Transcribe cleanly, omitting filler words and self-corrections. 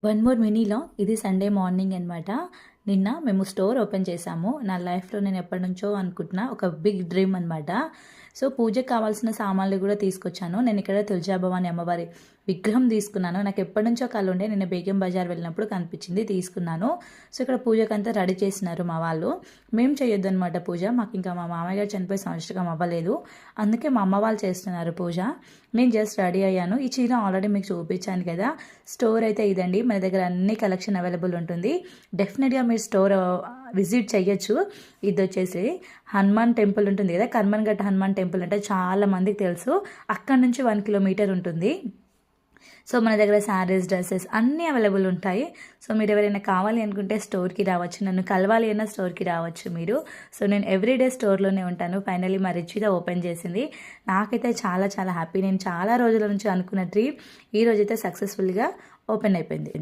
One more mini log. ఇది Sunday morning అనమాట. నిన్న మేము స్టోర్ ఓపెన్ చేసాము. నా లైఫ్లో నేను ఎప్పటి నుంచో అనుకుంటున్నా ఒక బిగ్ డ్రీమ్ అనమాట. సో పూజకు కావాల్సిన సామాన్లు కూడా తీసుకొచ్చాను. నేను ఇక్కడ తులజాభవాని అమ్మవారి విగ్రహం తీసుకున్నాను. నాకు ఎప్పటి నుంచో కళ్ళు ఉండే, నేను బేగం బజార్ వెళ్ళినప్పుడు కనిపించింది, తీసుకున్నాను. సో ఇక్కడ పూజకంతా రెడీ చేసినారు మా వాళ్ళు. మేము చేయొద్దు అనమాట పూజ. మాకు ఇంకా మా మామయ్య గారు చనిపోయి సంవత్సరం అవ్వలేదు, అందుకే మా అమ్మ వాళ్ళు చేస్తున్నారు పూజ. నేను జస్ట్ రెడీ అయ్యాను. ఈ చీర ఆల్రెడీ మీకు చూపించాను కదా. స్టోర్ అయితే ఇదండి. మన దగ్గర అన్ని కలెక్షన్ అవైలబుల్ ఉంటుంది. డెఫినెట్గా మీరు స్టోర్ విజిట్ చేయొచ్చు. ఇది వచ్చేసి హనుమాన్ టెంపుల్ ఉంటుంది కదా, కర్మన్ఘట్ హనుమాన్ టెంపుల్ అంటే చాలా మందికి తెలుసు. అక్కడ నుంచి 1 కిలోమీటర్ ఉంటుంది. సో మన దగ్గర శారీస్, డ్రెస్సెస్ అన్నీ అవైలబుల్ ఉంటాయి. సో మీరు ఎవరైనా కావాలి అనుకుంటే స్టోర్కి రావచ్చు, నన్ను కలవాలి అన్న స్టోర్కి రావచ్చు మీరు. సో నేను ఎవ్రీడే స్టోర్లోనే ఉంటాను. ఫైనల్లీ మా రిచిగా ఓపెన్ చేసింది. నాకైతే చాలా చాలా హ్యాపీ. నేను చాలా రోజుల నుంచి అనుకున్న డ్రీమ్ ఈ రోజైతే సక్సెస్ఫుల్గా ఓపెన్ అయిపోయింది.